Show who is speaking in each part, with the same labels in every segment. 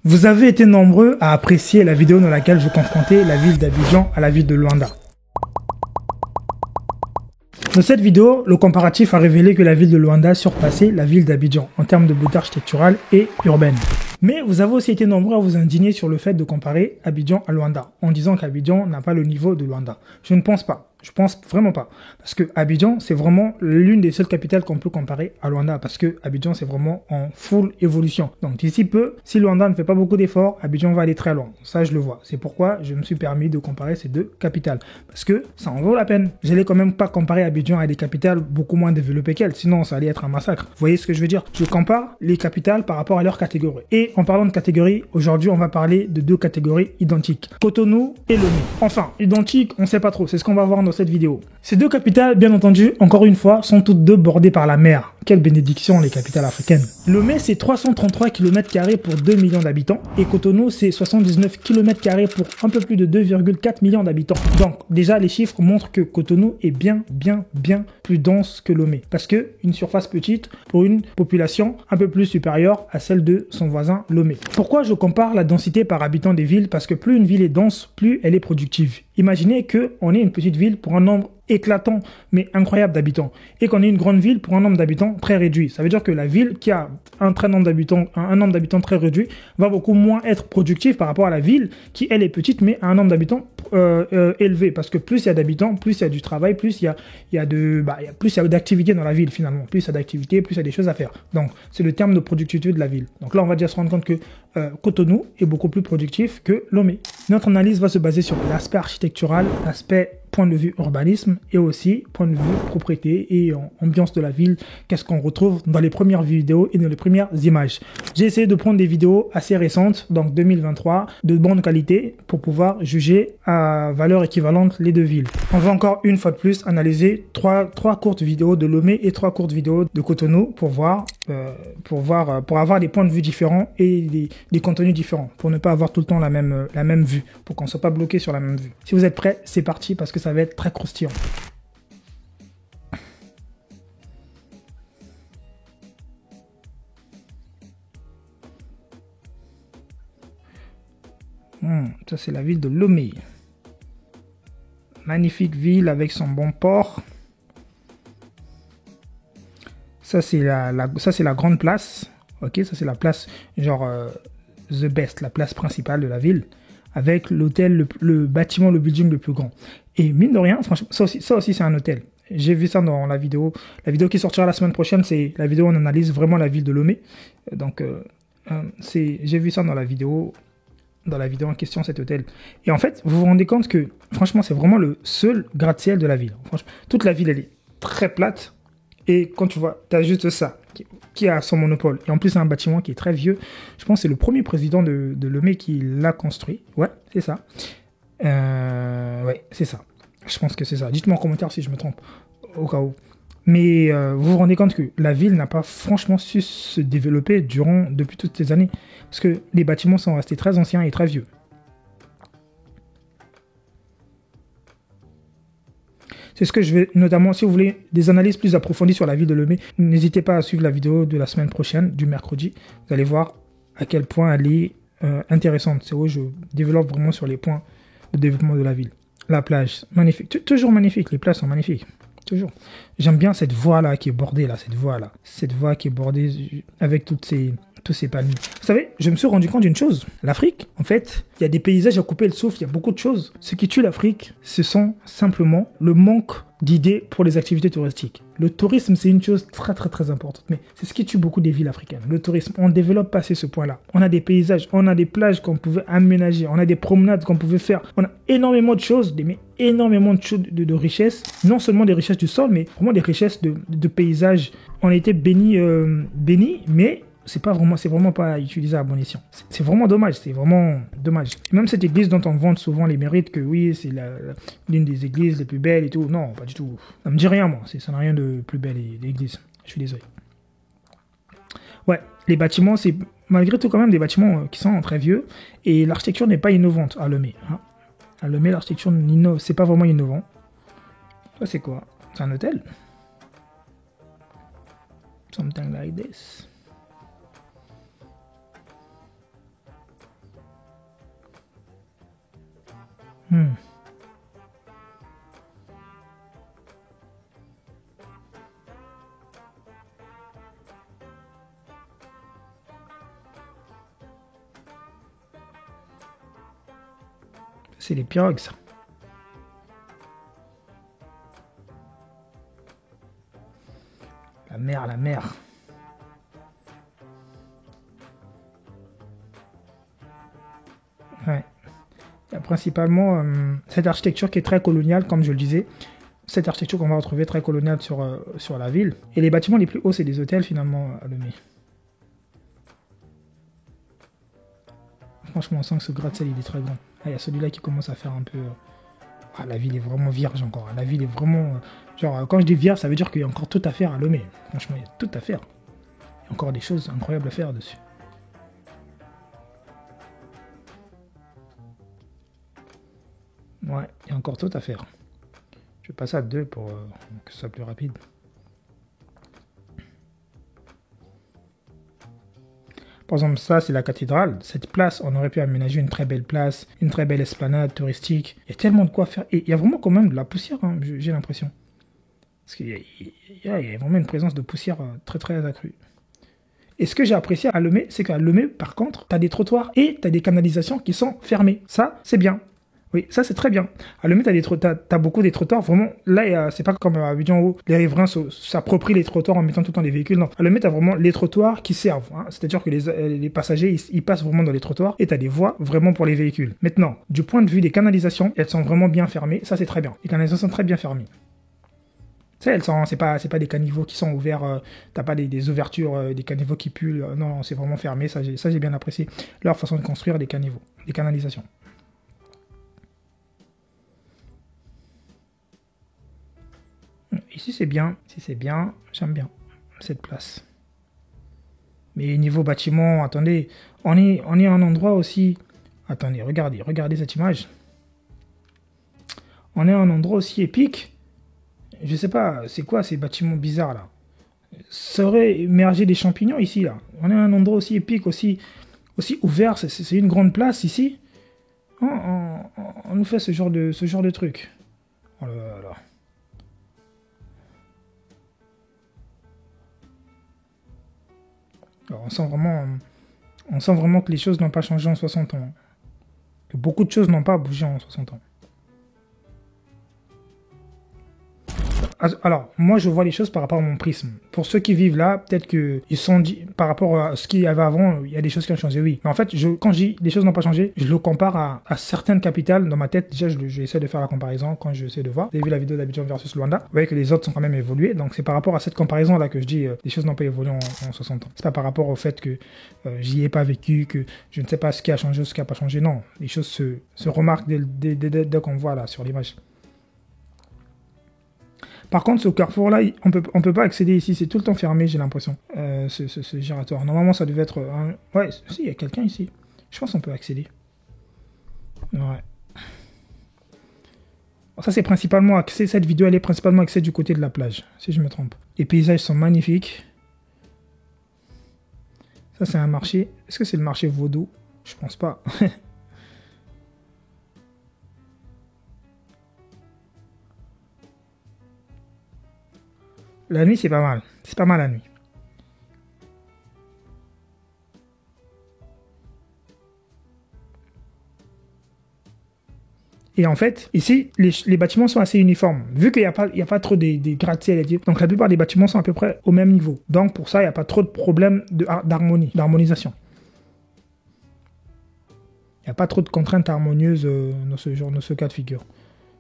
Speaker 1: Vous avez été nombreux à apprécier la vidéo dans laquelle je confrontais la ville d'Abidjan à la ville de Luanda. Dans cette vidéo, le comparatif a révélé que la ville de Luanda surpassait la ville d'Abidjan en termes de beauté architecturale et urbaine. Mais vous avez aussi été nombreux à vous indigner sur le fait de comparer Abidjan à Luanda, en disant qu'Abidjan n'a pas le niveau de Luanda. Je ne pense pas. Je pense vraiment pas. Parce que Abidjan, c'est vraiment l'une des seules capitales qu'on peut comparer à Luanda. Parce que Abidjan, c'est vraiment en full évolution. Donc d'ici peu, si Luanda ne fait pas beaucoup d'efforts, Abidjan va aller très loin. Ça, je le vois. C'est pourquoi je me suis permis de comparer ces deux capitales. Parce que ça en vaut la peine. J'allais quand même pas comparer Abidjan à des capitales beaucoup moins développées qu'elle. Sinon, ça allait être un massacre. Vous voyez ce que je veux dire? Je compare les capitales par rapport à leur catégorie. Et en parlant de catégories, aujourd'hui, on va parler de deux catégories identiques. Cotonou et Lomé. Enfin, identiques, on sait pas trop. C'est ce qu'on va voir dans cette vidéo. Ces deux capitales, bien entendu, encore une fois, sont toutes deux bordées par la mer. Quelle bénédiction, les capitales africaines. Lomé, c'est 333 km² pour 2 millions d'habitants et Cotonou, c'est 79 km² pour un peu plus de 2,4 millions d'habitants. Donc, déjà, les chiffres montrent que Cotonou est bien plus dense que Lomé. Parce que une surface petite pour une population un peu plus supérieure à celle de son voisin Lomé. Pourquoi je compare la densité par habitant des villes? Parce que plus une ville est dense, plus elle est productive. Imaginez qu'on ait une petite ville pour un nombre éclatant mais incroyable d'habitants et qu'on ait une grande ville pour un nombre d'habitants très réduit. Ça veut dire que la ville qui a un nombre d'habitants très réduit va beaucoup moins être productive par rapport à la ville qui elle est petite mais a un nombre d'habitants élevé, parce que plus il y a d'habitants, plus il y a du travail, plus il y a d'activités dans la ville finalement. Plus il y a d'activités, plus il y a des choses à faire. Donc c'est le terme de productivité de la ville. Donc là on va déjà se rendre compte que Cotonou est beaucoup plus productif que Lomé. Notre analyse va se baser sur l'aspect architectural, l'aspect point de vue urbanisme et aussi point de vue propriété et ambiance de la ville. Qu'est-ce qu'on retrouve dans les premières vidéos et dans les premières images. J'ai essayé de prendre des vidéos assez récentes, donc 2023, de bonne qualité pour pouvoir juger à valeur équivalente les deux villes. On va encore une fois de plus analyser trois courtes vidéos de Lomé et 3 courtes vidéos de Cotonou pour avoir des points de vue différents et des contenus différents, pour ne pas avoir tout le temps la même vue, pour qu'on ne soit pas bloqué sur la même vue. Si vous êtes prêts, c'est parti parce que ça va être très croustillant. Ça c'est la ville de Lomé. Magnifique ville avec son bon port. Ça c'est la grande place. Ok, ça c'est la place genre the best, la place principale de la ville, avec l'hôtel, le bâtiment, le building le plus grand. Et mine de rien, franchement, ça aussi c'est un hôtel. J'ai vu ça dans la vidéo. La vidéo qui sortira la semaine prochaine, c'est la vidéo où on analyse vraiment la ville de Lomé. Donc, j'ai vu ça dans la vidéo en question, cet hôtel. Et en fait, vous vous rendez compte que, franchement, c'est vraiment le seul gratte-ciel de la ville. Franchement, toute la ville, elle est très plate. Et quand tu vois, tu as juste ça qui a son monopole. Et en plus, c'est un bâtiment qui est très vieux. Je pense que c'est le premier président de Lomé qui l'a construit. Ouais, c'est ça. Ouais, c'est ça. Je pense que c'est ça. Dites-moi en commentaire si je me trompe, au cas où. Mais vous vous rendez compte que la ville n'a pas franchement su se développer depuis toutes ces années. Parce que les bâtiments sont restés très anciens et très vieux. C'est ce que je vais, notamment, si vous voulez des analyses plus approfondies sur la ville de Lomé, n'hésitez pas à suivre la vidéo de la semaine prochaine, du mercredi. Vous allez voir à quel point elle est intéressante. C'est où je développe vraiment sur les points de développement de la ville. La plage, magnifique. Toujours magnifique, les plages sont magnifiques. Toujours. J'aime bien cette voie-là qui est bordée, là, cette voie-là. Cette voie qui est bordée avec tous ces palmiers. Vous savez, je me suis rendu compte d'une chose. L'Afrique, en fait, il y a des paysages à couper le souffle, il y a beaucoup de choses. Ce qui tue l'Afrique, ce sont simplement le manque d'idées pour les activités touristiques. Le tourisme, c'est une chose très importante, mais c'est ce qui tue beaucoup des villes africaines. Le tourisme, on ne développe pas assez ce point-là. On a des paysages, on a des plages qu'on pouvait aménager, on a des promenades qu'on pouvait faire. On a énormément de choses, énormément de choses de richesses. Non seulement des richesses du sol, mais vraiment des richesses de paysages. On a été bénis, mais c'est vraiment pas utilisé à bon escient. C'est vraiment dommage, Même cette église dont on vante souvent les mérites, que oui, c'est l'une des églises les plus belles et tout, non, pas du tout. Ça me dit rien, moi, ça n'a rien de plus belle, l'église. Je suis désolé. Ouais, les bâtiments, c'est malgré tout quand même des bâtiments qui sont très vieux, et l'architecture n'est pas innovante à Lomé. Hein. À Lomé, l'architecture, c'est pas vraiment innovant. Ça, c'est quoi? C'est un hôtel? Something like this. Hmm. C'est les pirogues, ça. La mer, la mer. Ouais. Il y a principalement cette architecture qui est très coloniale, comme je le disais. Cette architecture qu'on va retrouver très coloniale sur la ville. Et les bâtiments les plus hauts, c'est des hôtels, finalement, à Lomé. Franchement, on sent que ce gratte-ciel, il est très grand. Ah, il y a celui-là qui commence à faire un peu... Ah, la ville est vraiment vierge encore. La ville est vraiment... genre, quand je dis vierge, ça veut dire qu'il y a encore tout à faire à Lomé. Franchement, il y a tout à faire. Il y a encore des choses incroyables à faire dessus. Ouais, il y a encore tout à faire. Je vais passer à 2 pour que ce soit plus rapide. Par exemple, ça, c'est la cathédrale. Cette place, on aurait pu aménager une très belle place, une très belle esplanade touristique. Il y a tellement de quoi faire. Et il y a vraiment quand même de la poussière, hein, j'ai l'impression. Parce qu'il y a vraiment une présence de poussière très très accrue. Et ce que j'ai apprécié à Lomé, c'est qu'à Lomé, par contre, tu as des trottoirs et tu as des canalisations qui sont fermées. Ça, c'est bien. Oui, ça c'est très bien. À Lomé, t'as beaucoup des trottoirs. Vraiment, là, c'est pas comme à Abidjan où les riverains s'approprient les trottoirs en mettant tout le temps des véhicules. Non, à Lomé, t'as vraiment les trottoirs qui servent. Hein. C'est-à-dire que les passagers, ils passent vraiment dans les trottoirs et t'as des voies vraiment pour les véhicules. Maintenant, du point de vue des canalisations, elles sont vraiment bien fermées. Ça, c'est très bien. Les canalisations sont très bien fermées. Tu sais, c'est pas des caniveaux qui sont ouverts, t'as pas des ouvertures, des caniveaux qui pullent. Non, c'est vraiment fermé. Ça, j'ai bien apprécié leur façon de construire des caniveaux, des canalisations. Ici c'est bien, j'aime bien cette place. Mais niveau bâtiment, attendez, on est à un endroit aussi. Attendez, regardez cette image. On est à un endroit aussi épique. Je sais pas, c'est quoi ces bâtiments bizarres là? Ça aurait émergé des champignons ici là. On est à un endroit aussi épique, aussi ouvert. C'est une grande place ici. On nous fait ce genre de truc. Oh là là là. Alors, on sent vraiment que les choses n'ont pas changé en 60 ans. Que beaucoup de choses n'ont pas bougé en 60 ans. Alors, moi, je vois les choses par rapport à mon prisme. Pour ceux qui vivent là, peut-être qu'ils sont dit, par rapport à ce qu'il y avait avant, il y a des choses qui ont changé, oui. Mais en fait, quand je dis les choses n'ont pas changé, je le compare à certaines capitales dans ma tête. Déjà, j'essaie de faire la comparaison quand je sais de voir. Vous avez vu la vidéo d'Abidjan versus Luanda. Vous voyez que les autres sont quand même évolués. Donc, c'est par rapport à cette comparaison-là que je dis les choses n'ont pas évolué en 60 ans. C'est pas par rapport au fait que j'y ai pas vécu, que je ne sais pas ce qui a changé ou ce qui a pas changé. Non, les choses se remarquent dès qu'on voit là sur l'image. Par contre, ce carrefour-là, on peut pas accéder ici. C'est tout le temps fermé, j'ai l'impression. Ce giratoire. Normalement, ça devait être... Ouais, si, il y a quelqu'un ici. Je pense qu'on peut accéder. Ouais. Ça, c'est principalement accès. Cette vidéo, elle est principalement accès du côté de la plage, si je me trompe. Les paysages sont magnifiques. Ça, c'est un marché. Est-ce que c'est le marché vaudou? Je pense pas. La nuit, c'est pas mal. C'est pas mal la nuit. Et en fait, ici, les bâtiments sont assez uniformes. Vu qu'il n'y a pas trop des gratte-ciel à dire. Donc la plupart des bâtiments sont à peu près au même niveau. Donc pour ça, il n'y a pas trop de problèmes d'harmonisation. Il n'y a pas trop de contraintes harmonieuses dans ce cas de figure.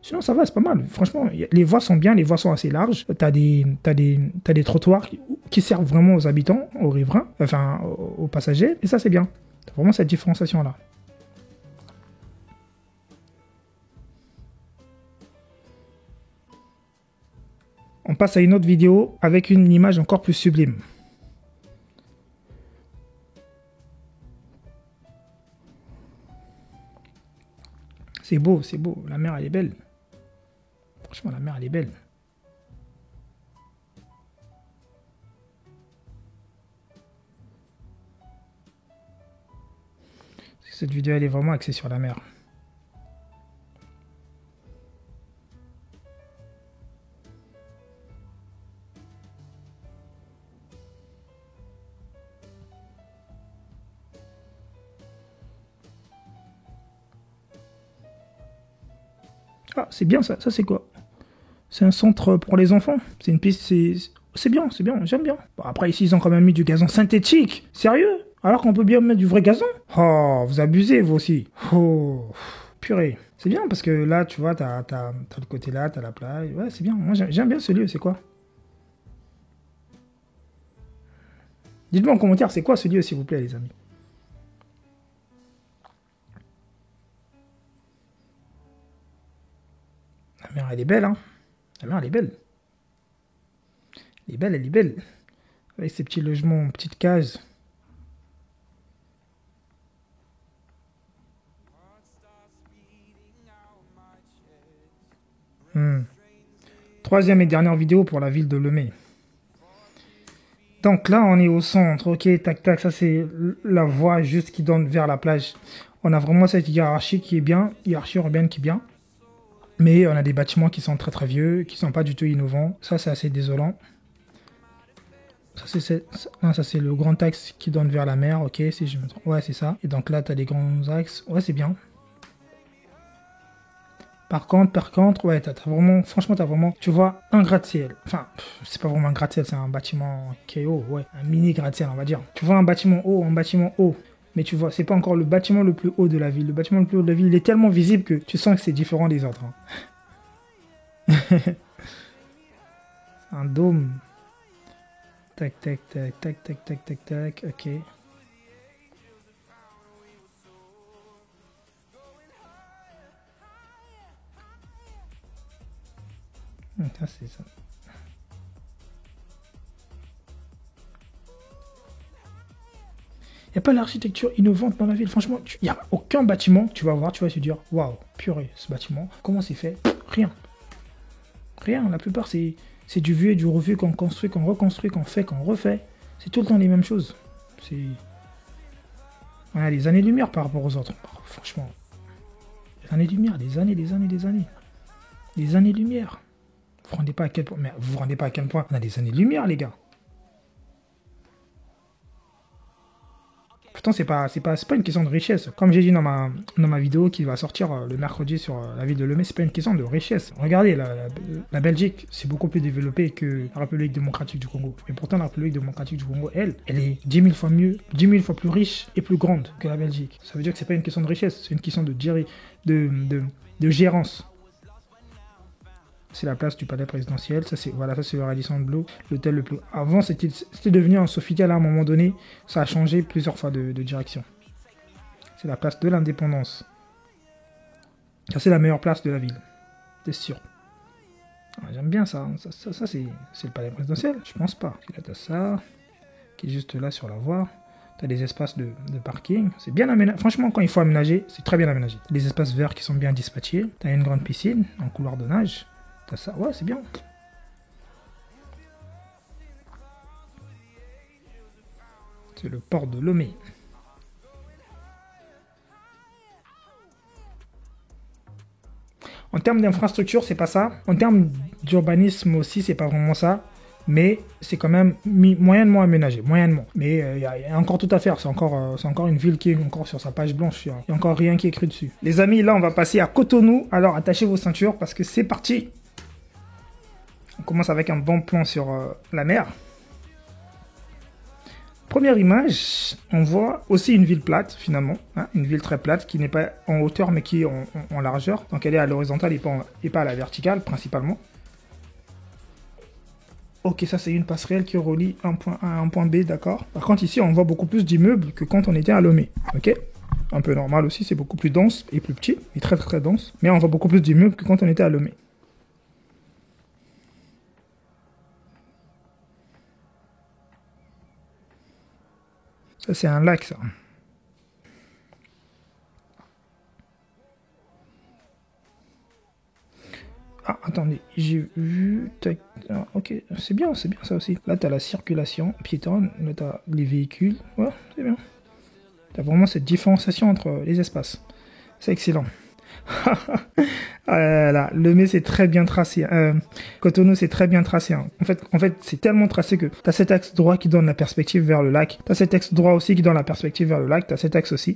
Speaker 1: Sinon, ça va, c'est pas mal. Franchement, les voies sont bien, les voies sont assez larges. T'as des trottoirs qui servent vraiment aux habitants, aux riverains, enfin aux passagers. Et ça, c'est bien. T'as vraiment cette différenciation-là. On passe à une autre vidéo avec une image encore plus sublime. C'est beau, c'est beau. La mer, elle est belle. Franchement, la mer, elle est belle. Cette vidéo, elle est vraiment axée sur la mer. Ah, c'est bien ça. Ça, c'est quoi? C'est un centre pour les enfants. C'est une piste, c'est bien, j'aime bien. Bon, après, ici, ils ont quand même mis du gazon synthétique. Sérieux? Alors qu'on peut bien mettre du vrai gazon? Oh, vous abusez, vous aussi. Oh, purée. C'est bien parce que là, tu vois, t'as le côté là, t'as la plage. Ouais, c'est bien. Moi, j'aime bien ce lieu. C'est quoi? Dites-moi en commentaire, c'est quoi ce lieu, s'il vous plaît, les amis? La mer, elle est belle, hein? La mer, elle est belle. Elle est belle, elle est belle. Avec ces petits logements, petites cases. Troisième et dernière vidéo pour la ville de Lemay. Donc là, on est au centre. Ok, tac, tac. Ça, c'est la voie juste qui donne vers la plage. On a vraiment cette hiérarchie qui est bien. Hiérarchie urbaine qui est bien. Mais on a des bâtiments qui sont très très vieux, qui sont pas du tout innovants. Ça, c'est assez désolant. Ça, c'est le grand axe qui donne vers la mer. Ok, si je me trompe. Ouais, c'est ça. Et donc là, tu as des grands axes. Ouais, c'est bien. Par contre, ouais, franchement, t'as vraiment, tu vois, un gratte-ciel. Enfin, c'est pas vraiment un gratte-ciel, c'est un bâtiment qui est haut, ouais, un mini gratte-ciel, on va dire. Tu vois un bâtiment haut, mais tu vois, c'est pas encore le bâtiment le plus haut de la ville. Le bâtiment le plus haut de la ville, il est tellement visible que tu sens que c'est différent des autres. Hein. Un dôme. Tac, tac, tac, tac, tac, tac, tac, tac, ok. Ça, c'est ça. Il n'y a pas l'architecture innovante dans la ville. Franchement, il n'y a aucun bâtiment, tu vas voir, tu vas te dire, waouh, purée, ce bâtiment, comment c'est fait? Rien. Rien. La plupart, c'est du vu et du revu qu'on construit, qu'on reconstruit, qu'on fait, qu'on refait. C'est tout le temps les mêmes choses. C'est. On a des années-lumière par rapport aux autres. Franchement. Des années-lumière, des années. Des années-lumière. Vous vous rendez pas à quel point. Mais vous vous rendez pas à quel point on a des années-lumière, les gars. Pourtant, c'est pas une question de richesse. Comme j'ai dit dans ma vidéo qui va sortir le mercredi sur la ville de Lemay, c'est pas une question de richesse. Regardez, la Belgique, c'est beaucoup plus développé que la République démocratique du Congo. Et pourtant, la République démocratique du Congo, elle est 10 000 fois mieux, 10 000 fois plus riche et plus grande que la Belgique. Ça veut dire que c'est pas une question de richesse, c'est une question de gérance. C'est la place du palais présidentiel. Ça, c'est le Radisson Blu, l'hôtel le plus. Avant, c'était devenu un Sofitel à un moment donné. Ça a changé plusieurs fois de direction. C'est la place de l'indépendance. Ça, c'est la meilleure place de la ville. C'est sûr. Ah, j'aime bien ça. Ça c'est le palais présidentiel. Je pense pas. Là, t'as ça, qui est juste là sur la voie. T'as des espaces de parking. C'est bien aménagé. Franchement, quand il faut aménager, c'est très bien aménagé. Des espaces verts qui sont bien dispatchés. T'as une grande piscine en couloir de nage. Ça, ouais, c'est bien. C'est le port de Lomé. En termes d'infrastructure, c'est pas ça. En termes d'urbanisme aussi, c'est pas vraiment ça. Mais c'est quand même moyennement aménagé, moyennement. Mais il y a encore tout à faire. C'est encore une ville qui est encore sur sa page blanche. Il n'y a encore rien qui est écrit dessus. Les amis, là, on va passer à Cotonou. Alors, attachez vos ceintures parce que c'est parti. On commence avec un bon plan sur la mer. Première image, on voit aussi une ville plate finalement, hein, une ville très plate qui n'est pas en hauteur mais qui est en largeur. Donc elle est à l'horizontale et pas à la verticale principalement. Ok, ça c'est une passerelle qui relie un point A à un point B, d'accord. Par contre ici on voit beaucoup plus d'immeubles que quand on était à Lomé, ok. Un peu normal aussi, c'est beaucoup plus dense et plus petit, et très très dense. Mais on voit beaucoup plus d'immeubles que quand on était à Lomé. Ça, c'est un lac, ça. Ah, attendez, j'ai vu... Ah, ok, c'est bien ça aussi. Là, tu as la circulation piétonne, là, tu as les véhicules. Ouais, c'est bien. Tu as vraiment cette différenciation entre les espaces. C'est excellent. Là, Lemay c'est très bien tracé. Cotonou c'est très bien tracé. Hein. En fait c'est tellement tracé que tu as cet axe droit qui donne la perspective vers le lac. Tu as cet axe droit aussi qui donne la perspective vers le lac. Tu as cet axe aussi.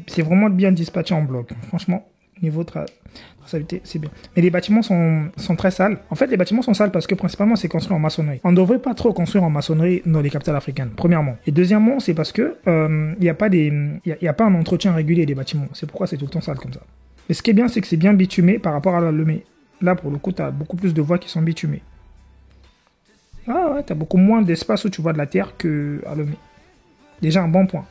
Speaker 1: C'est vraiment bien dispatché en bloc. Franchement, Niveau traçabilité, c'est bien. Mais les bâtiments sont très sales. En fait, les bâtiments sont sales parce que principalement, c'est construit en maçonnerie. On ne devrait pas trop construire en maçonnerie dans les capitales africaines, premièrement. Et deuxièmement, c'est parce que il n'y a pas un entretien régulier des bâtiments. C'est pourquoi c'est tout le temps sale comme ça. Mais ce qui est bien, c'est que c'est bien bitumé par rapport à la Lemay. Là, pour le coup, tu as beaucoup plus de voies qui sont bitumées. Ah ouais, tu as beaucoup moins d'espace où tu vois de la terre qu'à Lemay. Déjà un bon point.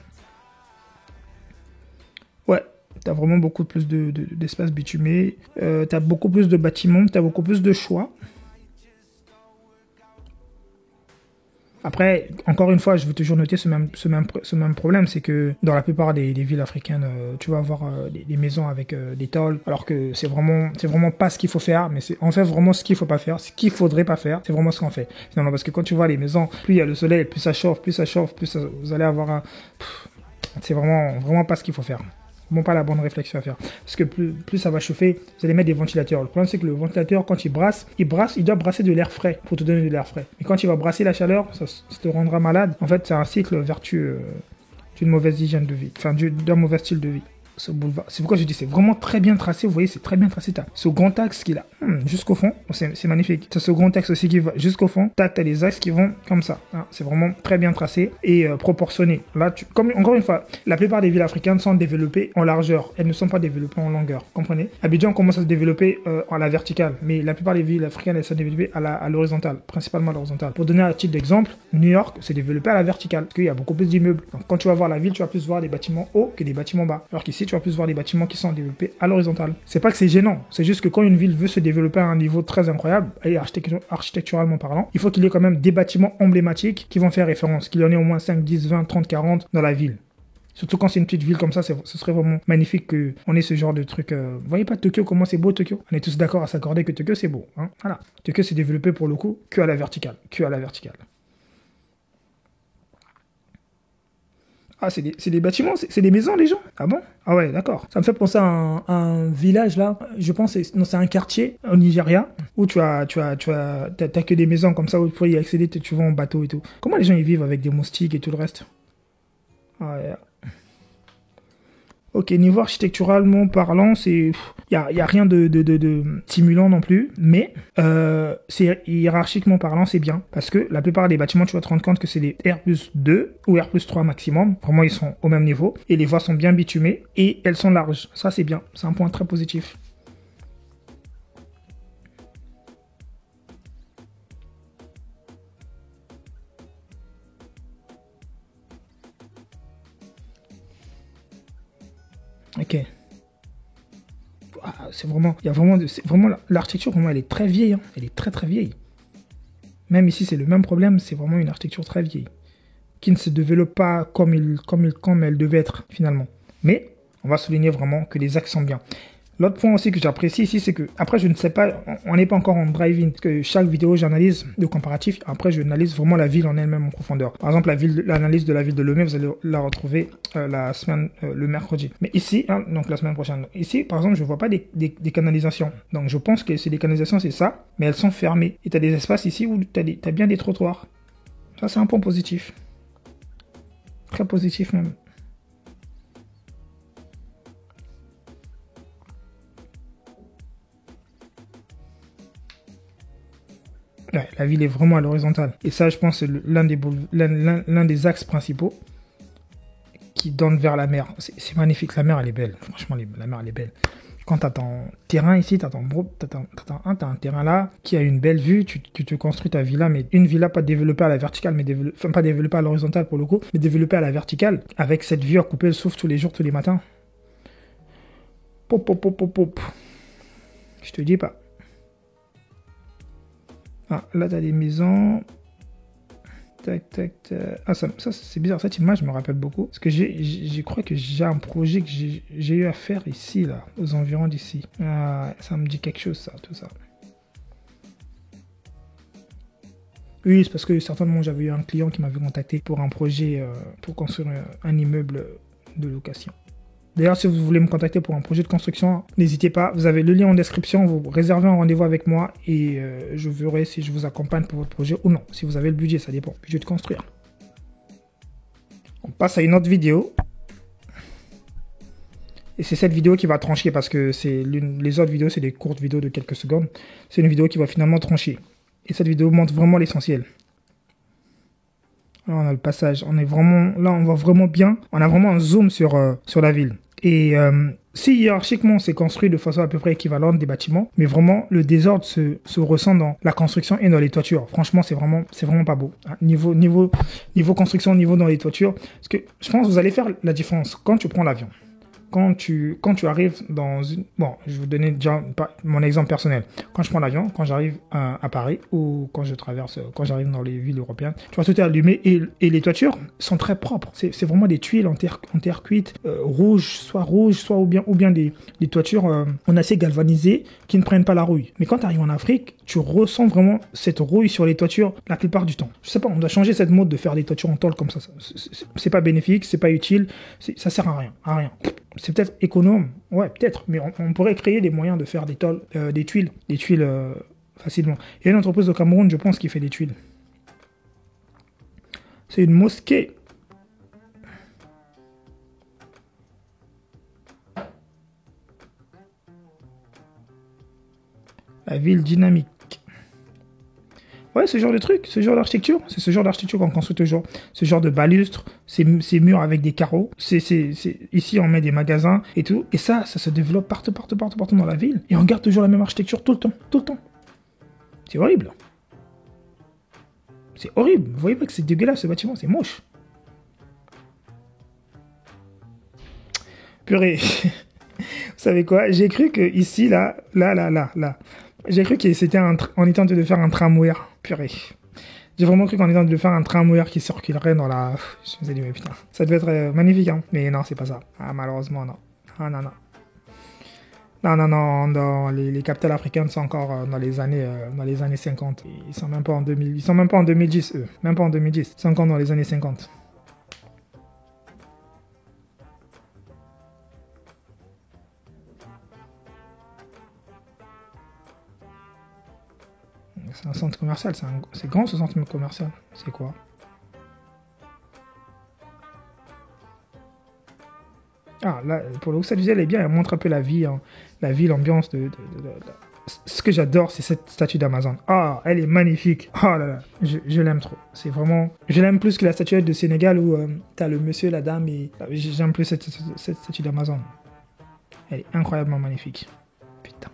Speaker 1: Ouais, tu as vraiment beaucoup plus d'espace bitumé. Tu as beaucoup plus de bâtiments, tu as beaucoup plus de choix. Après, encore une fois, je veux toujours noter ce même problème, c'est que dans la plupart des villes africaines, tu vas avoir des maisons avec des tôles, alors que c'est vraiment pas ce qu'il faut faire, mais c'est en fait vraiment ce qu'il faut pas faire, ce qu'il faudrait pas faire, c'est vraiment ce qu'on fait. Finalement, parce que quand tu vois les maisons, plus il y a le soleil, plus ça chauffe, vous allez avoir un... C'est vraiment pas ce qu'il faut faire. Bon, pas la bonne réflexion à faire. Parce que plus ça va chauffer, vous allez mettre des ventilateurs. Le problème, c'est que le ventilateur, quand il doit brasser de l'air frais pour te donner de l'air frais. Mais quand il va brasser la chaleur, ça te rendra malade. En fait, c'est un cycle vertueux d'une mauvaise hygiène de vie. Enfin, d'un mauvais style de vie. Ce boulevard. C'est pourquoi je dis c'est vraiment très bien tracé. Vous voyez, c'est très bien tracé. T'as ce grand axe qui est là, jusqu'au fond. C'est magnifique. T'as ce grand axe aussi qui va jusqu'au fond. T'as les axes qui vont comme ça. Hein. C'est vraiment très bien tracé et proportionné. Là, encore une fois, la plupart des villes africaines sont développées en largeur. Elles ne sont pas développées en longueur. Comprenez? Abidjan commence à se développer à la verticale, mais la plupart des villes africaines elles sont développées à l'horizontale, principalement à l'horizontale. Pour donner un titre d'exemple, New York s'est développé à la verticale parce qu'il y a beaucoup plus d'immeubles. Donc, quand tu vas voir la ville, tu vas plus voir des bâtiments hauts que des bâtiments bas. Alors qu'ici, tu vas plus voir des bâtiments qui sont développés à l'horizontale. C'est pas que c'est gênant, c'est juste que quand une ville veut se développer à un niveau très incroyable, et architecturalement parlant, il faut qu'il y ait quand même des bâtiments emblématiques qui vont faire référence, qu'il y en ait au moins 5, 10, 20, 30, 40 dans la ville. Surtout quand c'est une petite ville comme ça, ce serait vraiment magnifique qu'on ait ce genre de truc. Vous voyez pas Tokyo, comment c'est beau Tokyo? On est tous d'accord à s'accorder que Tokyo c'est beau. Hein, voilà. Tokyo s'est développé pour le coup que à la verticale. Ah, c'est des bâtiments, c'est des maisons, les gens? Ah bon? Ah ouais, d'accord. Ça me fait penser à un village, là. Je pense, c'est un quartier au Nigeria où t'as que des maisons comme ça où pour y accéder, tu vas en bateau et tout. Comment les gens y vivent avec des moustiques et tout le reste? Ah ouais. Ok, niveau architecturalement parlant, il y a rien de stimulant non plus, mais c'est hiérarchiquement parlant, c'est bien. Parce que la plupart des bâtiments, tu vas te rendre compte que c'est des R+2 ou R+3 maximum. Vraiment, ils sont au même niveau. Et les voies sont bien bitumées et elles sont larges. Ça, c'est bien. C'est un point très positif. Ok. Ah, c'est vraiment l'architecture, vraiment, elle est très vieille. Hein. Elle est très très vieille. Même ici, c'est le même problème. C'est vraiment une architecture très vieille, qui ne se développe pas comme elle devait être finalement. Mais on va souligner vraiment que les axes sont bien. L'autre point aussi que j'apprécie ici, c'est que, après, je ne sais pas, on n'est pas encore en drive-in, parce que chaque vidéo, j'analyse de comparatif. Après, je analyse vraiment la ville en elle-même en profondeur. Par exemple, l'analyse de la ville de Lomé, vous allez la retrouver le mercredi. Mais ici, hein, donc la semaine prochaine. Ici, par exemple, je ne vois pas des canalisations. Donc, je pense que c'est des canalisations, c'est ça, mais elles sont fermées. Et tu as des espaces ici où tu as bien des trottoirs. Ça, c'est un point positif. Très positif même. Ouais, la ville est vraiment à l'horizontale. Et ça, je pense, c'est l'un des axes principaux qui donne vers la mer. C'est magnifique, la mer, elle est belle. Franchement, la mer, elle est belle. Quand tu as ton terrain ici, tu as un terrain là qui a une belle vue, tu te construis ta villa, mais une villa pas développée à la verticale, pas développée à l'horizontale pour le coup, mais développée à la verticale, avec cette vue à couper le souffle tous les jours, tous les matins. Pop, pop, pop, pop, pop. Je te dis pas. Ah, là, t'as des maisons. Tac, tac, tac. Ah, ça c'est bizarre. Cette image me rappelle beaucoup. Parce que je crois que j'ai un projet que j'ai eu à faire ici, là, aux environs d'ici. Ah, ça me dit quelque chose, ça, tout ça. Oui, c'est parce que certainement, j'avais eu un client qui m'avait contacté pour un projet pour construire un immeuble de location. D'ailleurs, si vous voulez me contacter pour un projet de construction, n'hésitez pas. Vous avez le lien en description. Vous réservez un rendez-vous avec moi et je verrai si je vous accompagne pour votre projet ou non. Si vous avez le budget, ça dépend. Budget de construire. On passe à une autre vidéo. Et c'est cette vidéo qui va trancher parce que les autres vidéos, c'est des courtes vidéos de quelques secondes. C'est une vidéo qui va finalement trancher. Et cette vidéo montre vraiment l'essentiel. Là, on a le passage. On est vraiment, là, on voit vraiment bien. On a vraiment un zoom sur la ville. Et si hiérarchiquement, c'est construit de façon à peu près équivalente des bâtiments, mais vraiment, le désordre se ressent dans la construction et dans les toitures. Franchement, c'est vraiment pas beau. Hein. Niveau construction, niveau dans les toitures. Parce que je pense que vous allez faire la différence quand tu prends l'avion. Quand tu arrives dans une... Bon, je vais vous donner déjà mon exemple personnel. Quand je prends l'avion, quand j'arrive à Paris ou quand j'arrive dans les villes européennes, tu vois, tout est allumé et les toitures sont très propres. C'est vraiment des tuiles en terre cuite, rouge, soit ou bien des toitures en acier galvanisé qui ne prennent pas la rouille. Mais quand tu arrives en Afrique, tu ressens vraiment cette rouille sur les toitures la plupart du temps. Je sais pas, on doit changer cette mode de faire des toitures en tôle comme ça. C'est pas bénéfique, c'est pas utile, ça sert à rien. C'est peut-être économe, ouais, peut-être, mais on pourrait créer des moyens de faire des tuiles facilement. Il y a une entreprise au Cameroun, je pense, qui fait des tuiles. C'est une mosquée. La ville dynamique. Ouais, ce genre de truc, ce genre d'architecture, c'est ce genre d'architecture qu'on construit toujours. Ce genre de balustres, ces murs avec des carreaux. Ici, on met des magasins et tout. Et ça se développe partout dans la ville. Et on garde toujours la même architecture tout le temps. C'est horrible. C'est horrible. Vous voyez pas que c'est dégueulasse ce bâtiment, c'est moche. Purée. Vous savez quoi? J'ai cru que ici, là. J'ai cru qu'on était en train de faire un tramway. Purée. J'ai vraiment cru qu'on était en train de faire un tramway qui circulerait dans la... Je me suis dit, mais putain, ça devait être magnifique, hein. Mais non, c'est pas ça. Ah, malheureusement, non. Ah, non. Non, les capitales africaines sont encore dans les années 50. Ils sont même pas en 2000. Ils sont même pas en 2010, eux. Même pas en 2010. Ils sont encore dans les années 50. C'est un centre commercial, c'est grand ce centre commercial. C'est quoi? Ah, là, pour le coup, cette visuel est bien, elle montre un peu la vie, hein, l'ambiance Ce que j'adore, c'est cette statue d'Amazon. Ah, elle est magnifique. Ah là là, je l'aime trop. C'est vraiment... Je l'aime plus que la statuette de Sénégal où t'as le monsieur, la dame et... J'aime plus cette statue d'Amazon. Elle est incroyablement magnifique. Putain.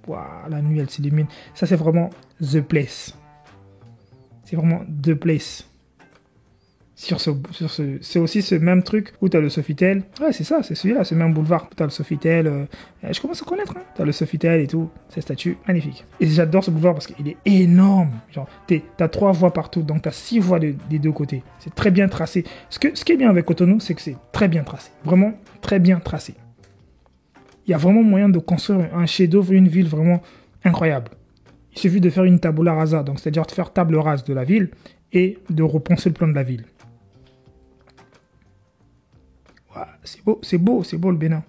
Speaker 1: Waouh, la nuit, elle s'illumine. Ça, c'est vraiment the place. C'est vraiment the place. C'est aussi ce même truc où t'as le Sofitel. Ouais, c'est ça, c'est celui-là, ce même boulevard. T'as le Sofitel. Je commence à connaître, hein. T'as le Sofitel et tout. Cette statue, magnifique. Et j'adore ce boulevard parce qu'il est énorme. Genre, t'as 3 voies partout, donc t'as 6 voies des 2 côtés. C'est très bien tracé. Ce qui est bien avec Cotonou, c'est que c'est très bien tracé. Vraiment très bien tracé. Il y a vraiment moyen de construire un chef-d'œuvre, une ville vraiment incroyable. Il suffit de faire une tabula rasa, donc c'est-à-dire de faire table rase de la ville et de repenser le plan de la ville. Wow, c'est beau le Bénin.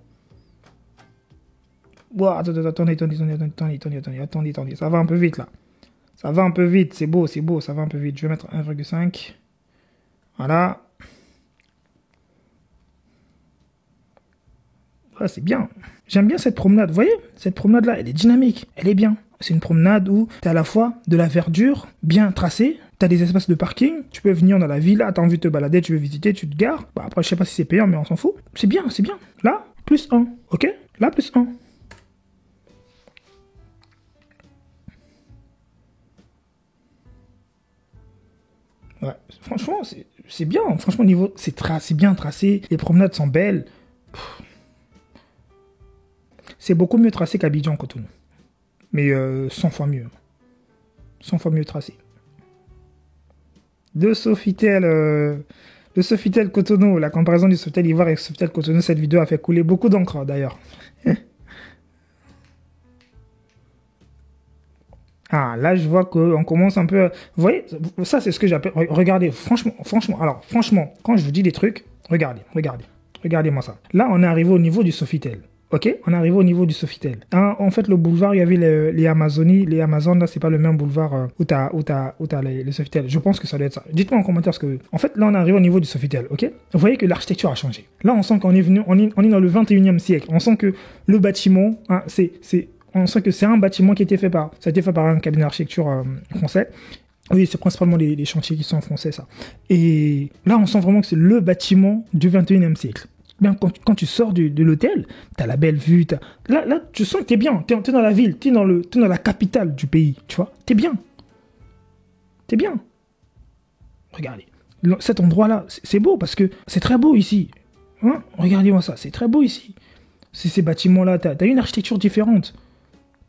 Speaker 1: Wow, attendez, ça va un peu vite là. Ça va un peu vite, c'est beau, ça va un peu vite. Je vais mettre 1,5. Voilà. Ouais, c'est bien. J'aime bien cette promenade. Vous voyez, cette promenade-là, elle est dynamique. Elle est bien. C'est une promenade où tu as à la fois de la verdure bien tracée, tu as des espaces de parking, tu peux venir dans la villa, tu as envie de te balader, tu veux visiter, tu te gares. Bah, après, je sais pas si c'est payant, mais on s'en fout. C'est bien. Là, plus 1. Ok? Là, plus 1. Ouais, franchement, c'est bien. Franchement, niveau, c'est bien tracé. Les promenades sont belles. C'est beaucoup mieux tracé qu'Abidjan, Cotonou. Mais 100 fois mieux. 100 fois mieux tracé. De Sofitel Cotonou, la comparaison du Sofitel Ivoire avec Sofitel Cotonou, cette vidéo a fait couler beaucoup d'encre d'ailleurs. Ah, là je vois qu'on commence un peu... Vous voyez, ça c'est ce que j'appelle... Regardez, franchement, quand je vous dis des trucs, regardez-moi ça. Là on est arrivé au niveau du Sofitel. Ok, on est arrivé au niveau du Sofitel. Hein, en fait, le boulevard, il y avait les Amazonies. Les Amazones, là, c'est pas le même boulevard où t'as les Sofitel. Je pense que ça doit être ça. Dites-moi en commentaire ce que... En fait, là, on est arrivé au niveau du Sofitel, ok? Vous voyez que l'architecture a changé. Là, on sent qu'on est venu... On est dans le 21e siècle. On sent que le bâtiment, hein, on sent que c'est un bâtiment qui a été fait par... Ça a été fait par un cabinet d'architecture français. Oui, c'est principalement les chantiers qui sont français, ça. Et là, on sent vraiment que c'est le bâtiment du 21e siècle. Bien, quand tu sors de l'hôtel, t'as la belle vue, là, tu sens que t'es bien, t'es dans la ville, t'es dans la capitale du pays, tu vois, t'es bien. T'es bien. Regardez, cet endroit-là, c'est beau parce que c'est très beau ici. Hein? Regardez-moi ça, c'est très beau ici. Ces bâtiments-là, t'as une architecture différente.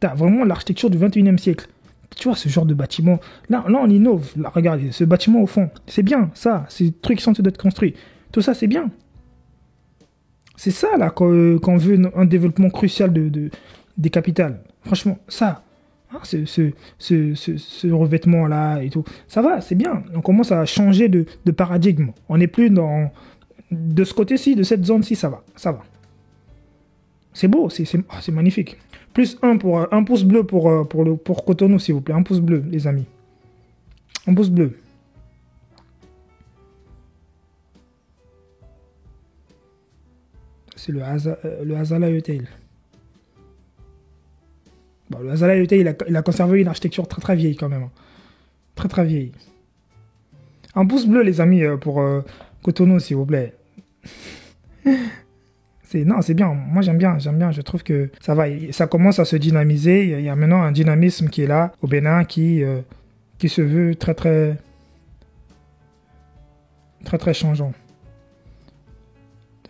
Speaker 1: T'as vraiment l'architecture du 21e siècle. Tu vois, ce genre de bâtiment, là on innove. Là, regardez, ce bâtiment au fond, c'est bien, ça, ces trucs qui sont en train d'être construits. Tout ça, c'est bien. C'est ça, là, qu'on veut un développement crucial des capitales. Franchement, ça, hein, ce revêtement-là et tout, ça va, c'est bien. On commence à changer de paradigme. On n'est plus de ce côté-ci, de cette zone-ci, ça va, ça va. C'est beau, c'est magnifique. Plus un pouce bleu pour Cotonou, s'il vous plaît. Un pouce bleu, les amis. Un pouce bleu. C'est le Hazala Hotel. Bon, le Hazala Hotel, il a conservé une architecture très très vieille quand même. Très très vieille. Un pouce bleu, les amis, pour Cotonou, s'il vous plaît. Non, c'est bien. Moi, j'aime bien. Je trouve que ça va. Ça commence à se dynamiser. Il y a maintenant un dynamisme qui est là au Bénin qui se veut très très très très changeant.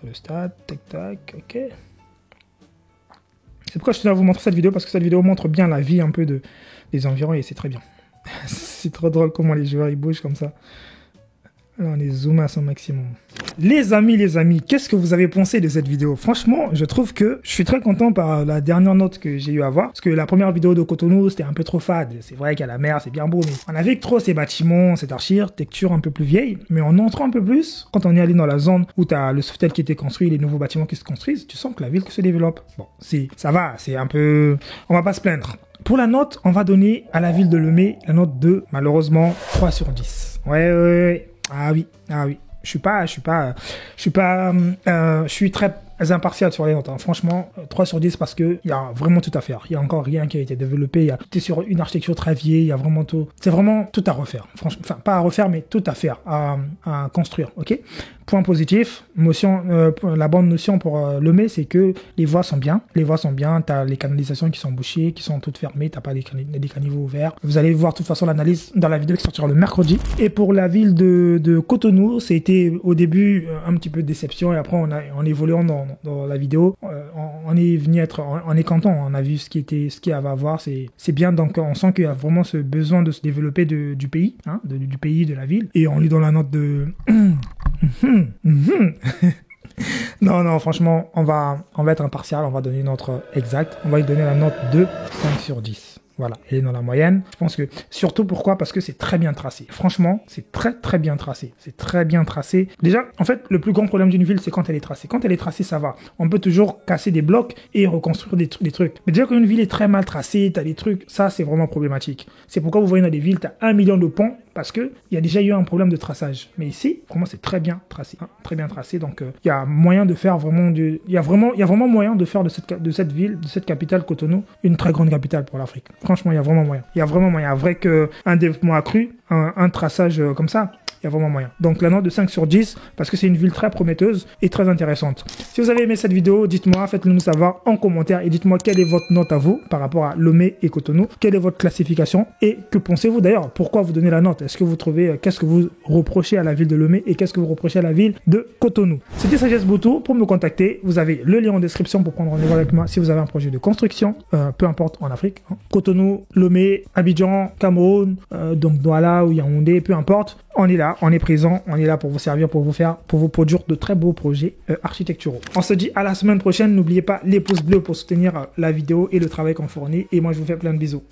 Speaker 1: Le stade, tac, ok. C'est pourquoi je tenais à vous montrer cette vidéo, parce que cette vidéo montre bien la vie un peu des environs et c'est très bien. C'est trop drôle comment les joueurs ils bougent comme ça. Là, on est zoomé à son maximum. Les amis, qu'est-ce que vous avez pensé de cette vidéo? Franchement, je trouve que je suis très content par la dernière note que j'ai eu à voir. Parce que la première vidéo de Cotonou, c'était un peu trop fade. C'est vrai qu'il y a la mer, c'est bien beau, mais on avait trop ces bâtiments, cette architecture un peu plus vieille. Mais en entrant un peu plus, quand on est allé dans la zone où tu as le Sofitel qui était construit, les nouveaux bâtiments qui se construisent, tu sens que la ville se développe. Bon, ça va, c'est un peu... On va pas se plaindre. Pour la note, on va donner à la ville de Lemay la note de, malheureusement, 3 sur 10. Ouais. Ah oui. Je suis très impartial sur les notes. Hein. Franchement, 3 sur 10 parce que il y a vraiment tout à faire. Il y a encore rien qui a été développé. T'es sur une architecture très vieille. Il y a vraiment tout. C'est vraiment tout à refaire. Franchement, enfin, pas à refaire, mais tout à faire, à construire. Ok. Point positif, la bonne notion pour Lemay, c'est que les voies sont bien. T'as les canalisations qui sont bouchées, qui sont toutes fermées. T'as pas des caniveaux ouverts. Vous allez voir de toute façon l'analyse dans la vidéo qui sortira le mercredi. Et pour la ville de Cotonou, c'était au début un petit peu de déception et après en évoluant dans la vidéo, on est content. On a vu ce qu'il y avait à voir. C'est bien. Donc on sent qu'il y a vraiment ce besoin de se développer du pays, hein, du pays, de la ville. Et on lit dans la note de Non, franchement, on va être impartial, on va donner notre exact. On va lui donner la note de 5 sur 10. Voilà, elle est dans la moyenne. Je pense que, surtout pourquoi? Parce que c'est très bien tracé. Franchement, c'est très très bien tracé. C'est très bien tracé. Déjà, en fait, le plus grand problème d'une ville, c'est quand elle est tracée. Quand elle est tracée, ça va. On peut toujours casser des blocs et reconstruire des trucs. Mais déjà, quand une ville est très mal tracée, t'as des trucs, ça, c'est vraiment problématique. C'est pourquoi vous voyez dans des villes, t'as 1 million de ponts, parce que il y a déjà eu un problème de traçage. Mais ici, vraiment, c'est très bien tracé. Hein, très bien tracé. Donc, il y a moyen de faire vraiment il y a vraiment moyen de faire de cette ville, de cette capitale Cotonou, une très grande capitale pour l'Afrique. Franchement, il y a vraiment moyen. Il y a vraiment moyen. Vrai qu'un développement accru, un traçage comme ça, il y a vraiment moyen. Donc la note de 5 sur 10, parce que c'est une ville très prometteuse et très intéressante. Si vous avez aimé cette vidéo, dites-moi, faites-le nous savoir en commentaire et dites-moi quelle est votre note à vous par rapport à Lemay et Cotonou. Quelle est votre classification et que pensez-vous d'ailleurs? Pourquoi vous donnez la note? Est-ce que vous trouvez, qu'est-ce que vous reprochez à la ville de Lemay et qu'est-ce que vous reprochez à la ville de Cotonou? C'était Sagesse Boutou. Pour me contacter, vous avez le lien en description pour prendre rendez-vous avec moi si vous avez un projet de construction, peu importe en Afrique. Hein. Cotonou, Lemay, Abidjan, Cameroun, donc Douala ou Yaoundé, peu importe. On est là, on est présent, on est là pour vous servir, pour vous produire de très beaux projets architecturaux. On se dit à la semaine prochaine. N'oubliez pas les pouces bleus pour soutenir la vidéo et le travail qu'on fournit. Et moi, je vous fais plein de bisous.